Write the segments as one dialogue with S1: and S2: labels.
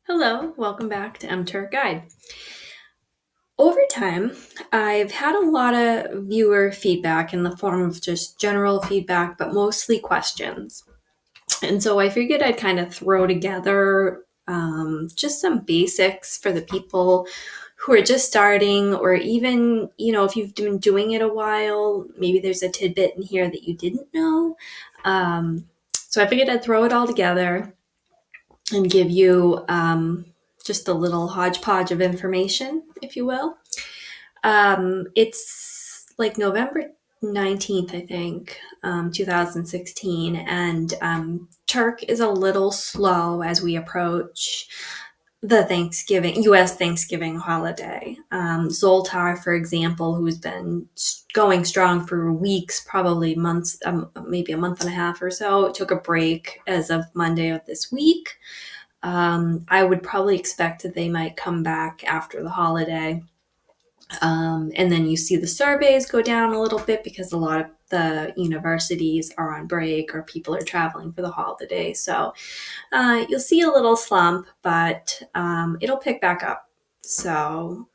S1: Hello, welcome back to MTurk Guide. Over time, I've had a lot of viewer feedback in the form of just general feedback, but mostly questions. And so I figured I'd kind of throw together just some basics for the people who are just starting, or even, if you've been doing it a while, maybe there's a tidbit in here that you didn't know. So I figured I'd throw it all together and give you just a little hodgepodge of information, if you will. It's like November 19th, I think, 2016, and Turk is a little slow as we approach the U.S. Thanksgiving holiday. Zoltar, for example, who's been going strong for weeks, probably months, maybe a month and a half or so, took a break as of Monday of this week. I would probably expect that they might come back after the holiday. And then you see the surveys go down a little bit because a lot of the universities are on break or people are traveling for the holiday. So you'll see a little slump, but it'll pick back up. So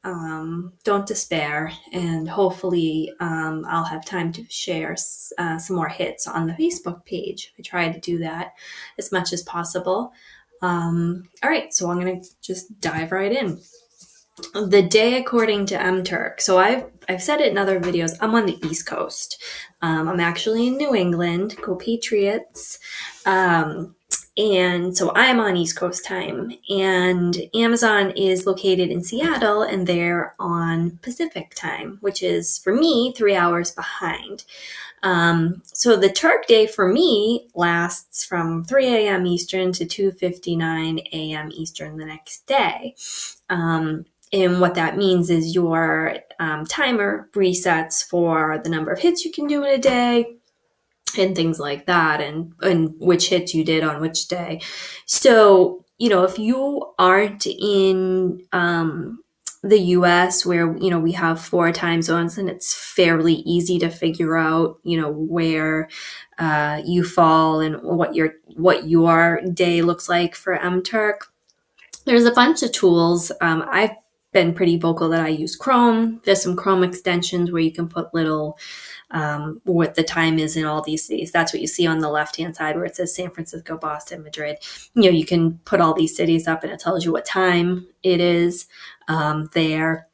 S1: don't despair, and hopefully I'll have time to share some more hits on the Facebook page. I try to do that as much as possible. All right, so I'm going to just dive right in. The day according to MTurk. So I've said it in other videos. I'm on the East Coast. I'm actually in New England. Go Patriots. And so I am on East Coast time. And Amazon is located in Seattle, and they're on Pacific time, which is, for me, 3 hours behind. So the Turk day for me lasts from 3 a.m. Eastern to 2:59 a.m. Eastern the next day. And what that means is your timer resets for the number of hits you can do in a day and things like that, and which hits you did on which day. So, if you aren't in the US, where, we have 4 time zones, and it's fairly easy to figure out, where you fall and what your day looks like for MTurk. There's a bunch of tools. I've been pretty vocal that I use Chrome. There's some Chrome extensions where you can put little what the time is in all these cities. That's what you see on the left-hand side where it says San Francisco, Boston, Madrid. You can put all these cities up and it tells you what time it is there.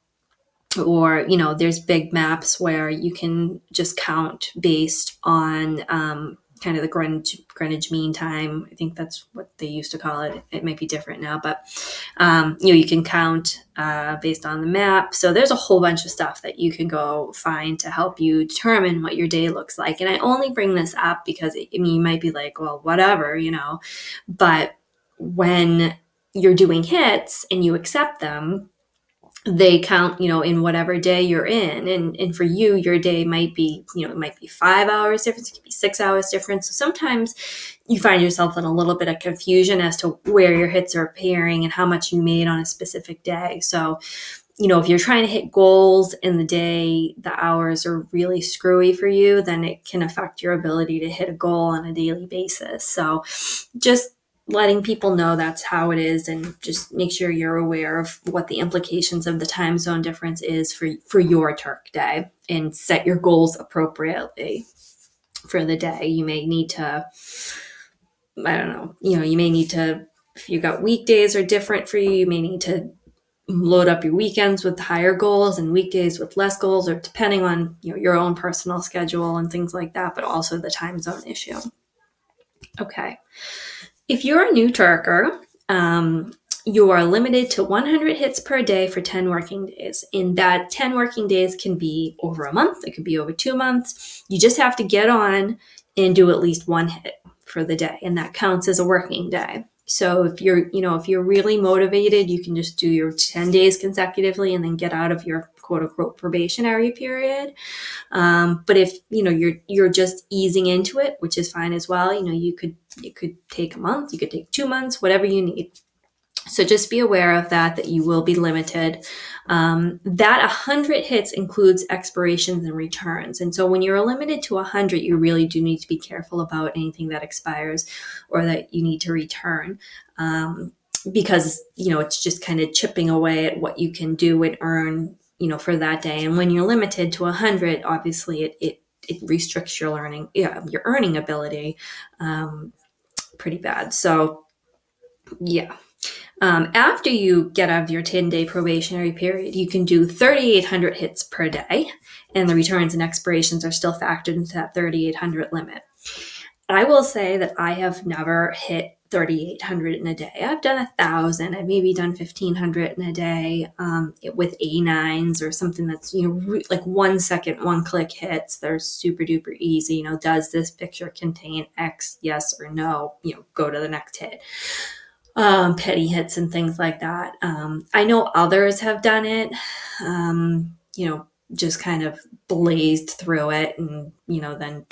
S1: Or, there's big maps where you can just count based on kind of the Greenwich Mean Time. I think that's what they used to call it. It might be different now, but you can count based on the map. So there's a whole bunch of stuff that you can go find to help you determine what your day looks like. And I only bring this up because you might be like, well, whatever, but when you're doing hits and you accept them, they count, in whatever day you're in. And for you, your day might be, it might be 5 hours difference. It could be 6 hours difference. So sometimes you find yourself in a little bit of confusion as to where your hits are appearing and how much you made on a specific day. So, if you're trying to hit goals in the day, the hours are really screwy for you, then it can affect your ability to hit a goal on a daily basis. So just letting people know that's how it is, and just make sure you're aware of what the implications of the time zone difference is for your Turk day, and set your goals appropriately for the day. You may need to, you may need to, if you got weekdays are different for you, you may need to load up your weekends with higher goals and weekdays with less goals, or depending on your own personal schedule and things like that, but also the time zone issue. Okay. If you're a new Turker, you are limited to 100 hits per day for 10 working days. And that 10 working days can be over a month. It could be over 2 months. You just have to get on and do at least one hit for the day, and that counts as a working day. So if you're really motivated, you can just do your 10 days consecutively and then get out of your quote unquote probationary period. But if, you're just easing into it, which is fine as well. You could take a month, you could take 2 months, whatever you need. So just be aware of that you will be limited. That 100 hits includes expirations and returns. And so when you're limited to 100, you really do need to be careful about anything that expires or that you need to return. because, it's just kind of chipping away at what you can do and earn, for that day. And when you're limited to 100, obviously it restricts your your earning ability pretty bad. So yeah. After you get out of your 10-day probationary period, you can do 3,800 hits per day, and the returns and expirations are still factored into that 3,800 limit. I will say that I have never hit 3,800 in a day. I've done 1,000. I've maybe done 1,500 in a day with A9s or something that's, like 1 second, 1 click hits. They're super duper easy. Does this picture contain X, yes or no? Go to the next hit. Petty hits and things like that. I know others have done it, just kind of blazed through it and, then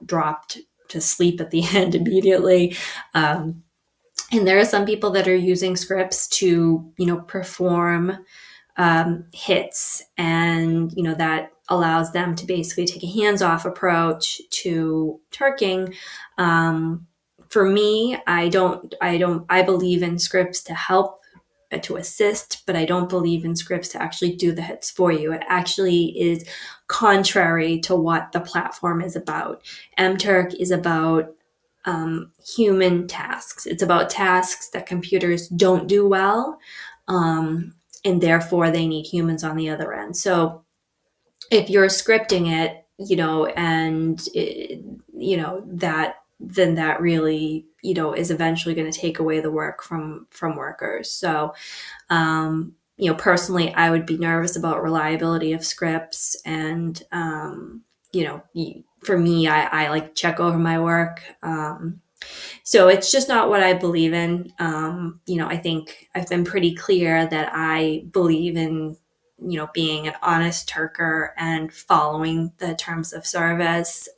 S1: dropped to sleep at the end immediately. And there are some people that are using scripts to, perform hits, and, that allows them to basically take a hands-off approach to turking. For me, I believe in scripts to help, to assist, but I don't believe in scripts to actually do the hits for you. It actually is contrary to what the platform is about. MTurk is about human tasks. It's about tasks that computers don't do well, and therefore they need humans on the other end. So if you're scripting it, then that really, is eventually going to take away the work from workers. So, personally, I would be nervous about reliability of scripts. And, for me, I like check over my work. So it's just not what I believe in. I think I've been pretty clear that I believe in, being an honest Turker and following the terms of service,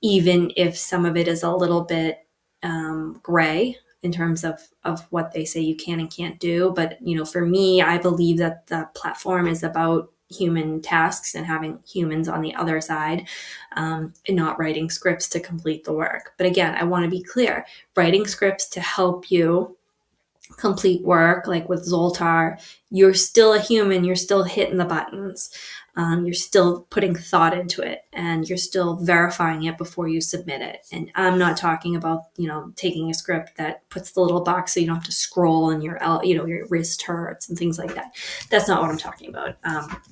S1: even if some of it is a little bit gray in terms of what they say you can and can't do. But, for me, I believe that the platform is about human tasks and having humans on the other side, and not writing scripts to complete the work. But again, I want to be clear, writing scripts to help you complete work, like with Zoltar, you're still a human, you're still hitting the buttons. You're still putting thought into it, and you're still verifying it before you submit it. And I'm not talking about, taking a script that puts the little box so you don't have to scroll and your wrist hurts and things like that. That's not what I'm talking about.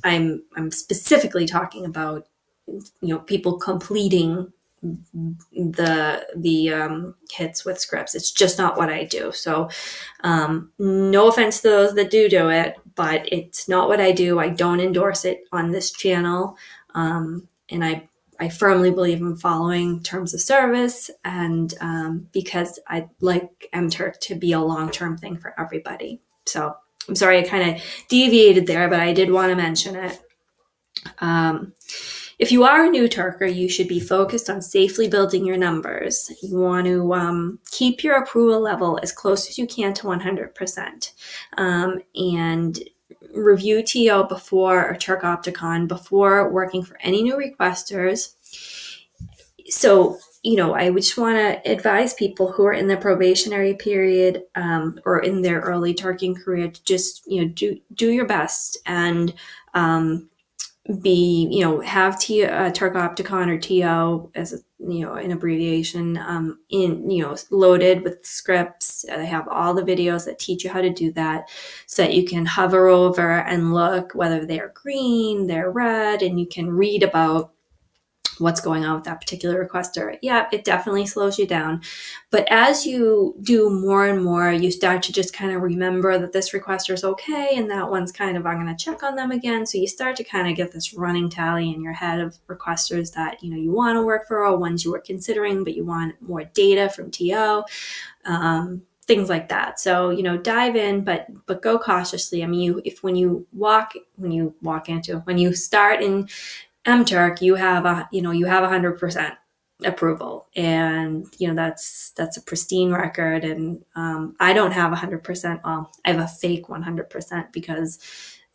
S1: I'm specifically talking about, people completing the hits with scripts. It's just not what I do. So no offense to those that do it, but it's not what I do. I don't endorse it on this channel. And I firmly believe in following terms of service, and because I like MTurk to be a long-term thing for everybody. So I'm sorry I kind of deviated there, but I did want to mention it. If you are a new Turker, you should be focused on safely building your numbers. You want to keep your approval level as close as you can to 100%, and review TO before, or Turk Opticon, before working for any new requesters. So, I just want to advise people who are in the probationary period, or in their early Turking career, to just, do your best and have Turk Opticon, or TO as an abbreviation, loaded with scripts. They have all the videos that teach you how to do that, so that you can hover over and look whether they're green, they're red, and you can read about what's going on with that particular requester. Yeah, it definitely slows you down. But as you do more and more, you start to just kind of remember that this requester is okay, and that one's kind of, I'm going to check on them again. So you start to kind of get this running tally in your head of requesters that, you want to work for, or ones you were considering, but you want more data from TO, things like that. So, dive in, but go cautiously. I mean, when you start in MTurk, you have 100% approval, and that's a pristine record. And I don't have 100%. Well, I have a fake 100%, because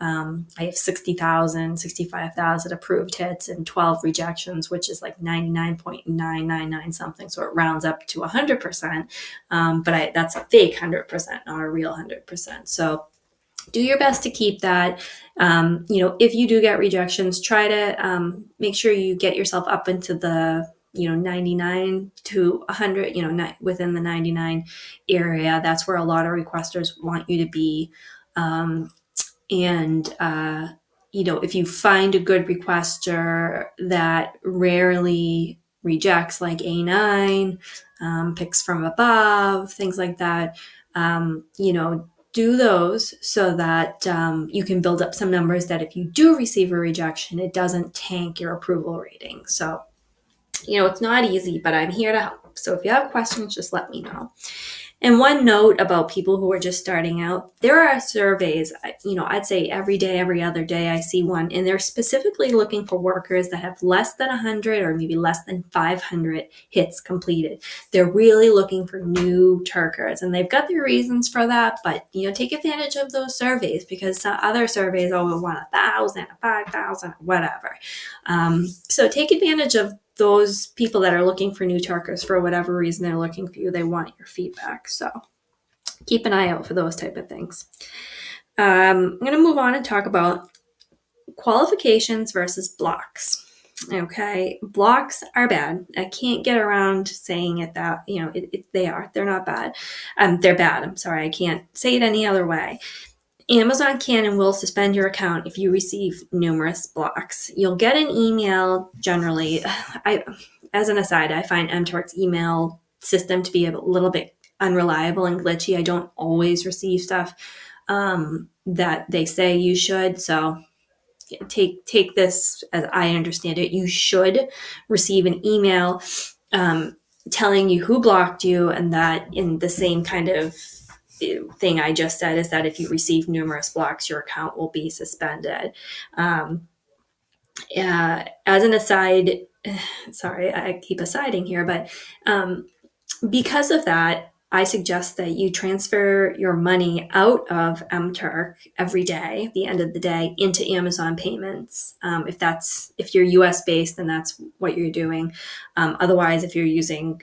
S1: I have 60,000, 65,000 approved hits and 12 rejections, which is like 99.999 something. So it rounds up to 100%. But that's a fake 100%, not a real 100%. So do your best to keep that. If you do get rejections, try to make sure you get yourself up into the 99 to 100, within the 99 area. That's where a lot of requesters want you to be. If you find a good requester that rarely rejects, like A9, picks from above, things like that, do those so that you can build up some numbers that if you do receive a rejection, it doesn't tank your approval rating. So, it's not easy, but I'm here to help. So if you have questions, just let me know. And one note about people who are just starting out, there are surveys, I'd say every day, every other day I see one, and they're specifically looking for workers that have less than 100 or maybe less than 500 hits completed. They're really looking for new Turkers, and they've got their reasons for that, but, take advantage of those surveys, because some other surveys, we want 1,000, 5,000, whatever. So take advantage of those people that are looking for new Turkers for whatever reason they're looking for you. They want your feedback. So keep an eye out for those type of things. I'm going to move on and talk about qualifications versus blocks. Okay. Blocks are bad. I can't get around saying it that, they're not bad. They're bad. I'm sorry. I can't say it any other way. Amazon can and will suspend your account if you receive numerous blocks. You'll get an email generally. As an aside, I find MTurk's email system to be a little bit unreliable and glitchy. I don't always receive stuff that they say you should. So take this as I understand it. You should receive an email telling you who blocked you, and that in the same kind of thing I just said is that if you receive numerous blocks, your account will be suspended. As an aside, sorry, I keep asiding here, but because of that, I suggest that you transfer your money out of MTurk every day, at the end of the day, into Amazon payments. If you're US based, then that's what you're doing. Otherwise, if you're using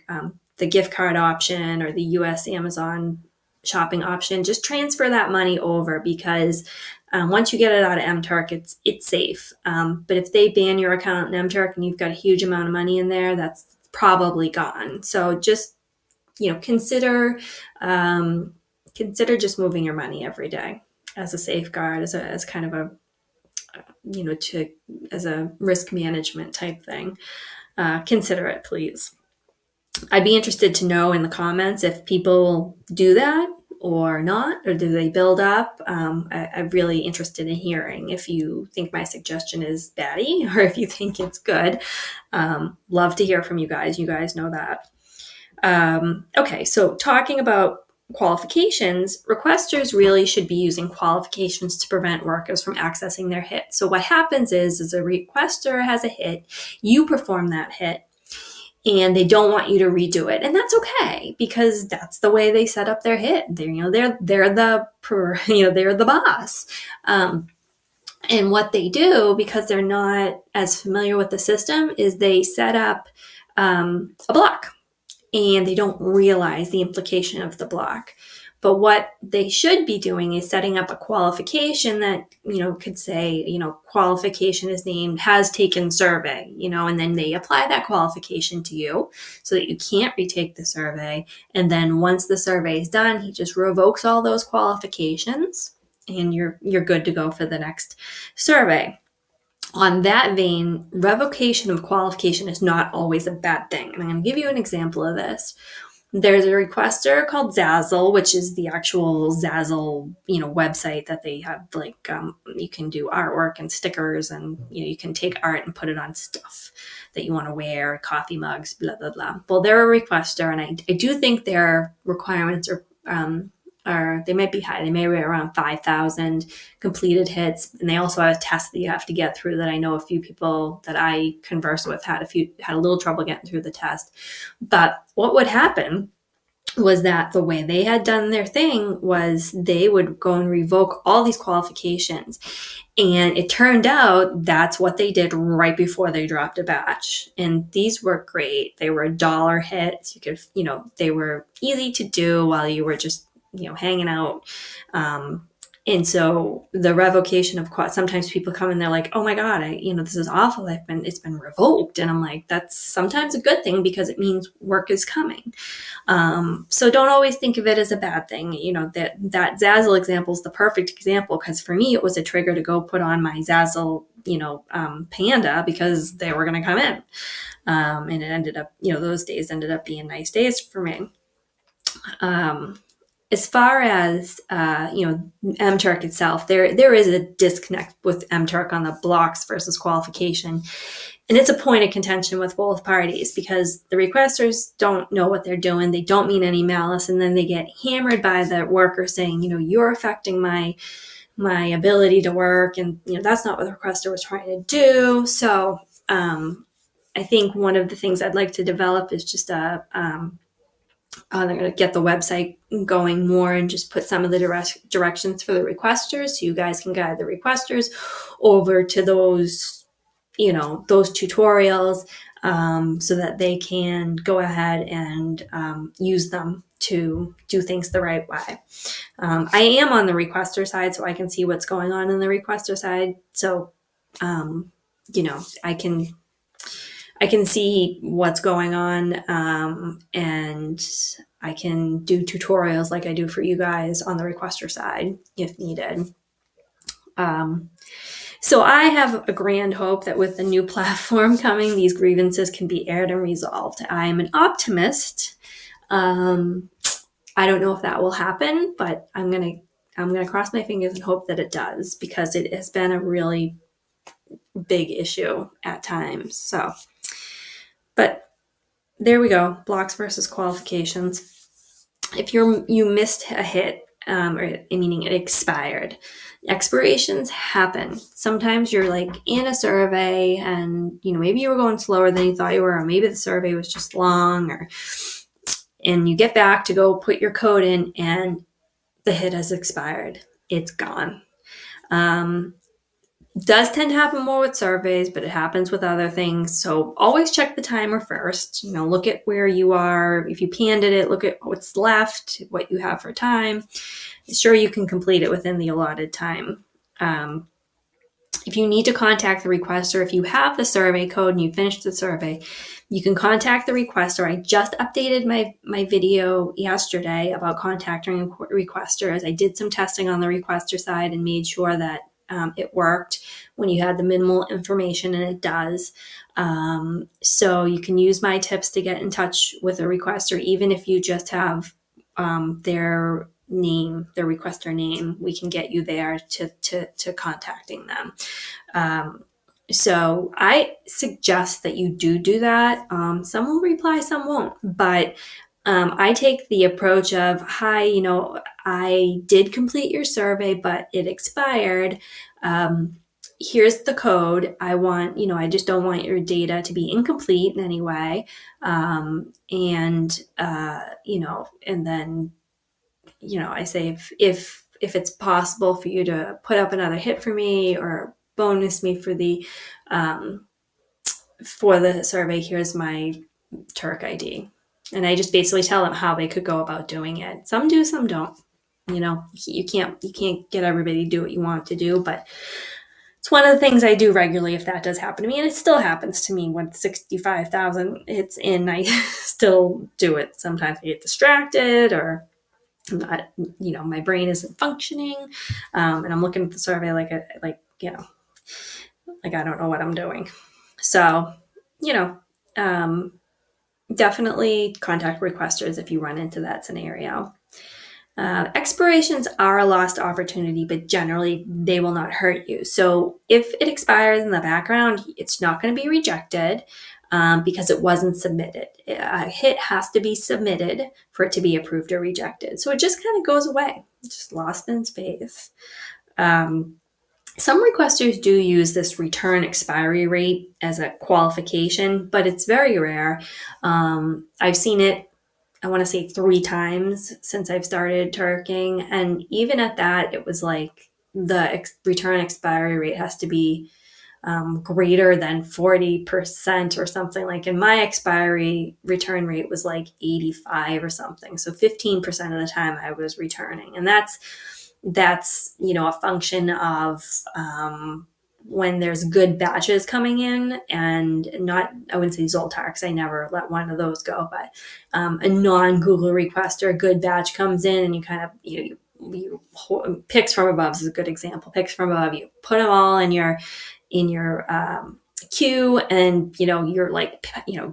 S1: the gift card option or the US Amazon shopping option, just transfer that money over, because once you get it out of MTurk, it's safe. But if they ban your account in MTurk and you've got a huge amount of money in there, that's probably gone. So just consider just moving your money every day as a safeguard, as kind of a as a risk management type thing. Consider it, please. I'd be interested to know in the comments if people do that or not, or do they build up? I'm really interested in hearing if you think my suggestion is batty or if you think it's good. Love to hear from you guys. You guys know that. Okay, so talking about qualifications, requesters really should be using qualifications to prevent workers from accessing their hit. So what happens is a requester has a hit, you perform that hit, and they don't want you to redo it. And that's okay, because that's the way they set up their hit. They're the boss. And what they do, because they're not as familiar with the system, is they set up a block, and they don't realize the implication of the block. But what they should be doing is setting up a qualification that, could say, qualification is named has taken survey, and then they apply that qualification to you so that you can't retake the survey. And then once the survey is done, he just revokes all those qualifications and you're good to go for the next survey. On that vein, revocation of qualification is not always a bad thing. And I'm going to give you an example of this. There's a requester called Zazzle, which is the actual Zazzle, website that they have. Like, you can do artwork and stickers, and you can take art and put it on stuff that you want to wear, coffee mugs, blah blah blah. Well, they're a requester, and I do think their requirements are they might be high. They may be around 5,000 completed hits, and they also have a test that you have to get through. That I know a few people that I conversed with had a little trouble getting through the test. But what would happen was that the way they had done their thing was they would go and revoke all these qualifications. And it turned out that's what they did right before they dropped a batch. And these were great. They were dollar hits. You could, they were easy to do while you were just, hanging out. And so the revocation of sometimes people come and they're like, oh my God, this is awful. It's been revoked. And I'm like, that's sometimes a good thing because it means work is coming. So don't always think of it as a bad thing. That Zazzle example is the perfect example because for me, it was a trigger to go put on my Zazzle, Panda because they were going to come in. And it ended up, those days ended up being nice days for me. As far as, MTurk itself, there is a disconnect with MTurk on the blocks versus qualification. And it's a point of contention with both parties because the requesters don't know what they're doing. They don't mean any malice. And then they get hammered by the worker saying, you're affecting my ability to work. And, that's not what the requester was trying to do. So I think one of the things I'd like to develop is just I'm going to get the website going more and just put some of the directions for the requesters so you guys can guide the requesters over to those, those tutorials so that they can go ahead and use them to do things the right way. I am on the requester side, so I can see what's going on in the requester side. So, I can see what's going on and I can do tutorials like I do for you guys on the requester side if needed. So I have a grand hope that with the new platform coming, these grievances can be aired and resolved. I'm an optimist. I don't know if that will happen, but I'm gonna cross my fingers and hope that it does because it has been a really big issue at times. So. But there we go, blocks versus qualifications. If you missed a hit, meaning it expired, expirations happen. Sometimes you're like in a survey and, maybe you were going slower than you thought you were, or maybe the survey was just long, and you get back to go put your code in and the hit has expired. It's gone. Does tend to happen more with surveys, but it happens with other things. So always check the timer first. Look at where you are. If you panded it, look at what's left, what you have for time. Sure, you can complete it within the allotted time. If you need to contact the requester, if you have the survey code and you finished the survey, you can contact the requester. I just updated my video yesterday about contacting requesters. I did some testing on the requester side and made sure that it worked when you had the minimal information, and it does. So you can use my tips to get in touch with a requester, even if you just have their name, their requester name. We can get you there to contacting them. So I suggest that you do that. Some will reply, some won't, but I take the approach of, hi, I did complete your survey, but it expired. Here's the code. I just don't want your data to be incomplete in any way. And then, I say if it's possible for you to put up another hit for me or bonus me for the survey, here's my Turk ID. And I just basically tell them how they could go about doing it. Some do, some don't. You can't get everybody to do what you want to do, but it's one of the things I do regularly if that does happen to me. And it still happens to me when 65,000 hits in, I still do it. Sometimes I get distracted or I'm not, my brain isn't functioning. And I'm looking at the survey like I don't know what I'm doing. So, definitely contact requesters if you run into that scenario. Expirations are a lost opportunity, but generally they will not hurt you. So if it expires in the background, it's not going to be rejected because it wasn't submitted. A hit has to be submitted for it to be approved or rejected. So it just kind of goes away. It's just lost in space. Some requesters do use this return expiry rate as a qualification, but it's very rare. I've seen it I want to say 3 times since I've started Turking. And even at that, it was like the return expiry rate has to be greater than 40% or something. Like in my expiry return rate was like 85 or something. So 15% of the time I was returning. And that's, a function of when there's good batches coming in, and not, I wouldn't say Zoltar, I never let one of those go, but a non-Google request or a good batch comes in, and you kind of, you picks from above is a good example. Picks from above, you put them all in your queue, and you're like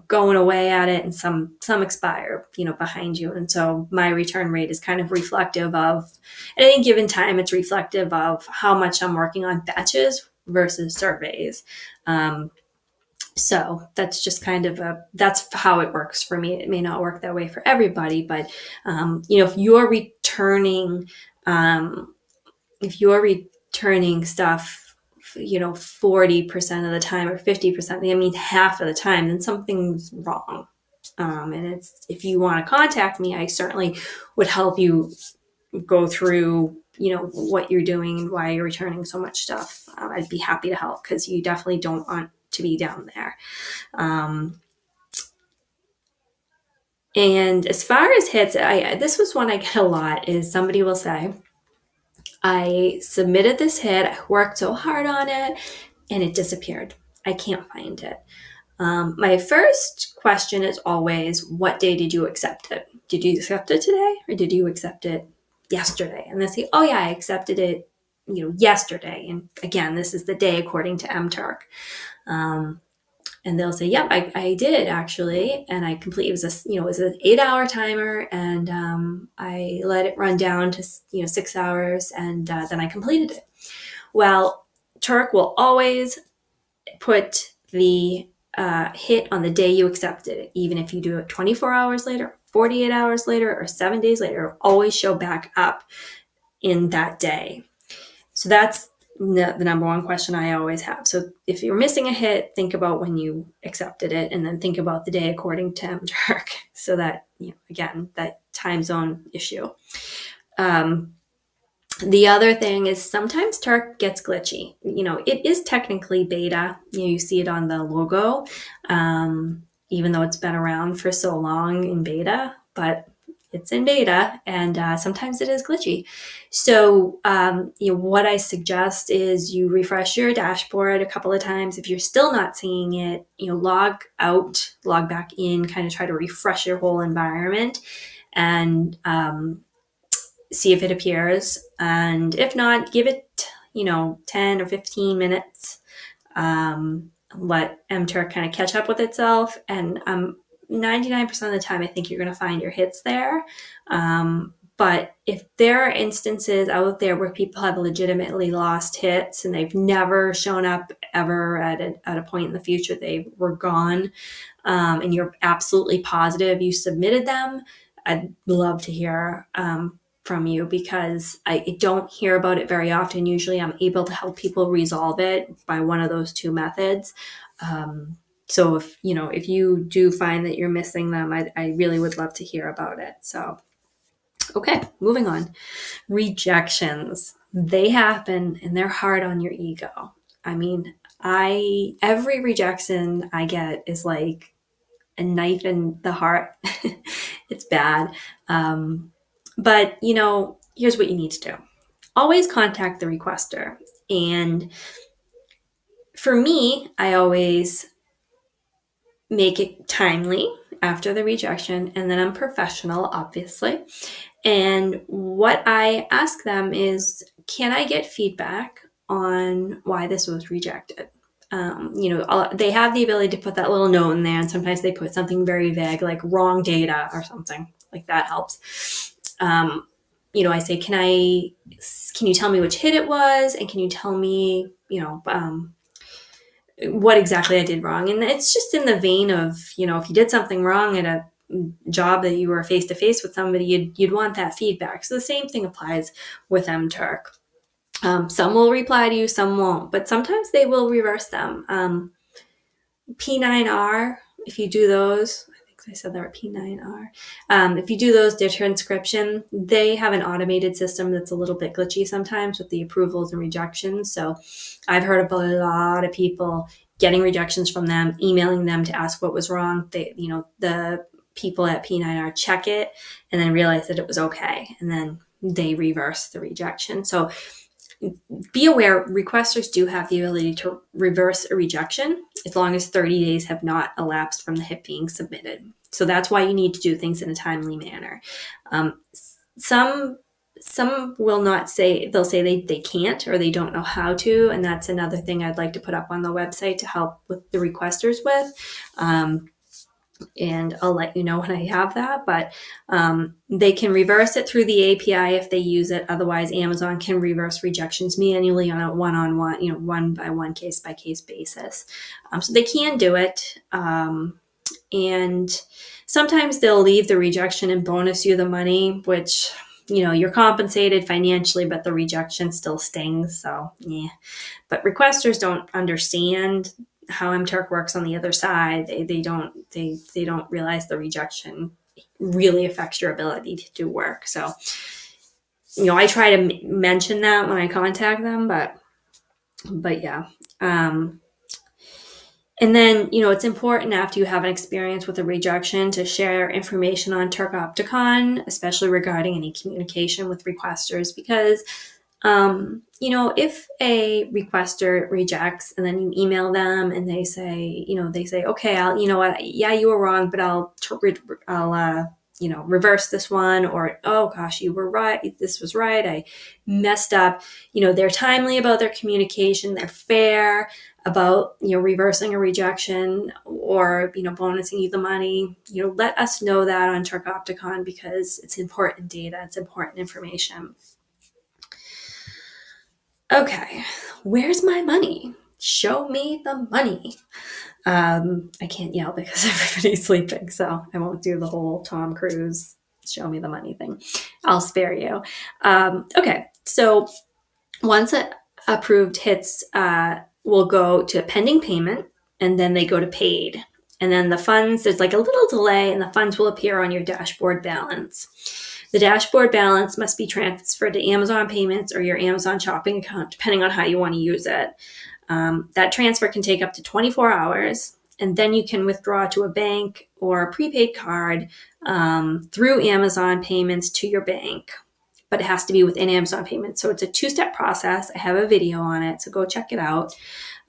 S1: going away at it, and some expire behind you. And so my return rate is kind of reflective of, at any given time, it's reflective of how much I'm working on batches versus surveys. So that's just kind of that's how it works for me. It may not work that way for everybody, but if you're returning stuff 40% of the time or 50%, I mean half of the time, then something's wrong. And if you want to contact me, I certainly would help you go through what you're doing and why you're returning so much stuff. I'd be happy to help, because you definitely don't want to be down there. And as far as hits, this was one I get a lot, is somebody will say, I submitted this hit, I worked so hard on it, and it disappeared. I can't find it. My first question is always, what day did you accept it? Did you accept it today, or did you accept it yesterday? And they say, oh yeah, I accepted it, yesterday. And again, this is the day according to MTurk. And they'll say, yep, I did actually. And I completely, it was an 8-hour timer, and I let it run down to 6 hours, and then I completed it. Well, Turk will always put the hit on the day you accepted it, even if you do it 24 hours later, 48 hours later, or 7 days later. It'll always show back up in that day. So that's the number one question I always have. So if you're missing a hit, think about when you accepted it, and then think about the day according to MTurk. So that, again, that time zone issue. The other thing is sometimes Turk gets glitchy. It is technically beta. You see it on the logo, even though it's been around for so long in beta, but it's in beta, and sometimes it is glitchy. So, what I suggest is you refresh your dashboard a couple of times. If you're still not seeing it, log out, log back in, kind of try to refresh your whole environment, and see if it appears. And if not, give it, 10 or 15 minutes. Let MTurk kind of catch up with itself, and 99% of the time, I think you're going to find your hits there. But if there are instances out there where people have legitimately lost hits and they've never shown up ever at a point in the future, they were gone, and you're absolutely positive you submitted them, I'd love to hear from you, because I don't hear about it very often. Usually I'm able to help people resolve it by one of those two methods. So if you do find that you're missing them, I really would love to hear about it. So, okay, moving on. Rejections. They happen, and they're hard on your ego. I mean, every rejection I get is like a knife in the heart. It's bad. But here's what you need to do. Always contact the requester. And for me, I always make it timely after the rejection, and then I'm professional, obviously. And what I ask them is, can I get feedback on why this was rejected? They have the ability to put that little note in there, and sometimes they put something very vague, like wrong data or something like that helps. I say, can you tell me which hit it was? And can you tell me, what exactly I did wrong? And it's just in the vein of, if you did something wrong at a job that you were face to face with somebody, you'd want that feedback. So the same thing applies with MTurk. Some will reply to you, some won't, but sometimes they will reverse them. P9R, if you do those, I think I said that were P9R. If you do those, their transcription, they have an automated system that's a little bit glitchy sometimes with the approvals and rejections. So I've heard of a lot of people getting rejections from them, emailing them to ask what was wrong. They, the people at P9R check it and then realize that it was okay. And then they reverse the rejection. So be aware, requesters do have the ability to reverse a rejection as long as 30 days have not elapsed from the HIP being submitted. So that's why you need to do things in a timely manner. Some will not say, they'll say they can't or they don't know how to, and that's another thing I'd like to put up on the website to help with the requesters with. And I'll let you know when I have that, but they can reverse it through the API if they use it. Otherwise, Amazon can reverse rejections manually on a one-on-one, one-by-one, case-by-case basis. So they can do it. And sometimes they'll leave the rejection and bonus you the money, which, you're compensated financially, but the rejection still stings. So, yeah. But requesters don't understand how MTurk works on the other side. They don't realize the rejection really affects your ability to do work. So, I try to mention that when I contact them, but yeah. And then, it's important after you have an experience with a rejection to share information on Turk Opticon, especially regarding any communication with requesters, because if a requester rejects and then you email them and they say, okay, yeah, you were wrong, but I'll reverse this one, or, oh gosh, you were right. This was right. I messed up. They're timely about their communication. They're fair about, reversing a rejection or, bonusing you the money. Let us know that on Turk Opticon because it's important data. It's important information. Okay, where's my money? Show me the money. I can't yell because everybody's sleeping, so I won't do the whole Tom Cruise show me the money thing. I'll spare you. Okay, so once an approved hits, will go to pending payment, and then they go to paid. And then the funds, there's like a little delay, and the funds will appear on your dashboard balance. The dashboard balance must be transferred to Amazon Payments or your Amazon shopping account, depending on how you want to use it. That transfer can take up to 24 hours, and then you can withdraw to a bank or a prepaid card through Amazon Payments to your bank. But it has to be within Amazon Payments. So it's a two-step process. I have a video on it, so go check it out.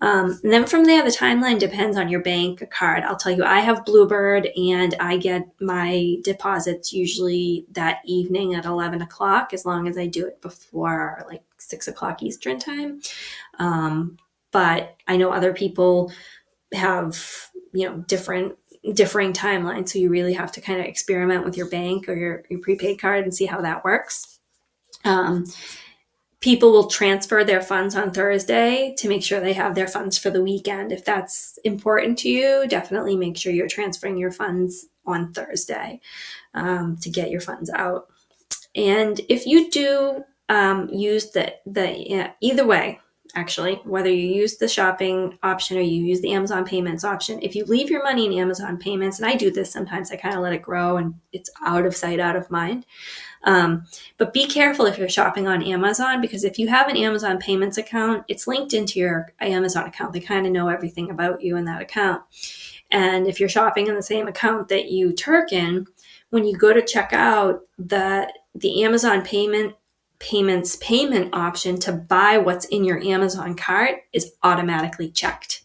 S1: And then from there, the timeline depends on your bank card. I'll tell you, I have Bluebird, and I get my deposits usually that evening at 11 o'clock, as long as I do it before like 6 o'clock Eastern time. But I know other people have, different differing timelines. So you really have to kind of experiment with your bank or your prepaid card and see how that works. People will transfer their funds on Thursday to make sure they have their funds for the weekend. If that's important to you, definitely make sure you're transferring your funds on Thursday to get your funds out. And if you do use either way, actually, whether you use the shopping option or you use the Amazon Payments option, if you leave your money in Amazon Payments, and I do this sometimes, I kind of let it grow and it's out of sight, out of mind. But be careful if you're shopping on Amazon, because if you have an Amazon Payments account, it's linked into your Amazon account. They kind of know everything about you in that account. And if you're shopping in the same account that you Turk in, when you go to check out, the Amazon Payments payment option to buy what's in your Amazon cart is automatically checked.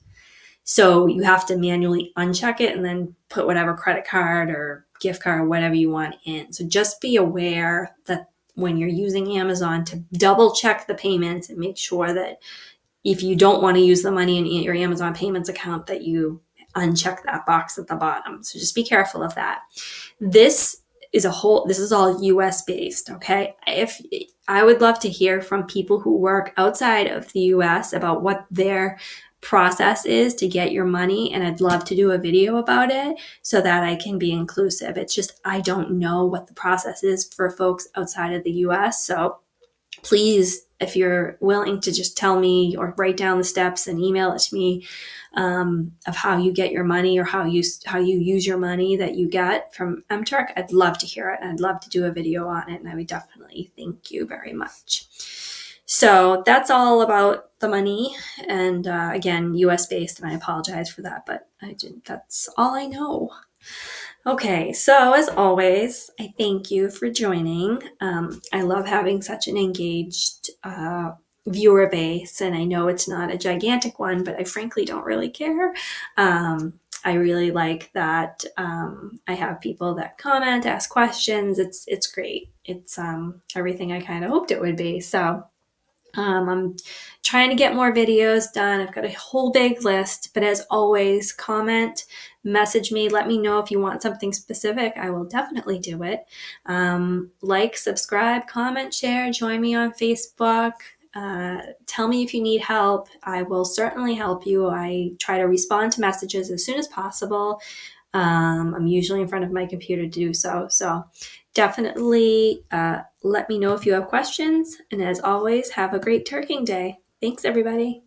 S1: So you have to manually uncheck it and then put whatever credit card or gift card or whatever you want in. So just be aware that when you're using Amazon, to double check the payments and make sure that if you don't want to use the money in your Amazon Payments account, that you uncheck that box at the bottom. So just be careful of that. This is all US based, okay? If I would love to hear from people who work outside of the US about what their process is to get your money, and I'd love to do a video about it so that I can be inclusive. It's just I don't know what the process is for folks outside of the US, so please if you're willing to just tell me or write down the steps and email it to me of how you get your money or how you use your money that you get from MTurk, I'd love to hear it. I'd love to do a video on it, and I would definitely thank you very much. So that's all about the money, and again, US based, and I apologize for that, but that's all I know. Okay, so as always, I thank you for joining. I love having such an engaged viewer base, and I know it's not a gigantic one, but I frankly don't really care. I really like that I have people that comment, ask questions. It's great. It's everything I kind of hoped it would be. So I'm trying to get more videos done. I've got a whole big list, but as always, comment, message me, let me know if you want something specific. I will definitely do it. Like, subscribe, comment, share, join me on Facebook. Tell me if you need help. I will certainly help you. I try to respond to messages as soon as possible. I'm usually in front of my computer to do so. So definitely let me know if you have questions. And as always, have a great turking day. Thanks, everybody.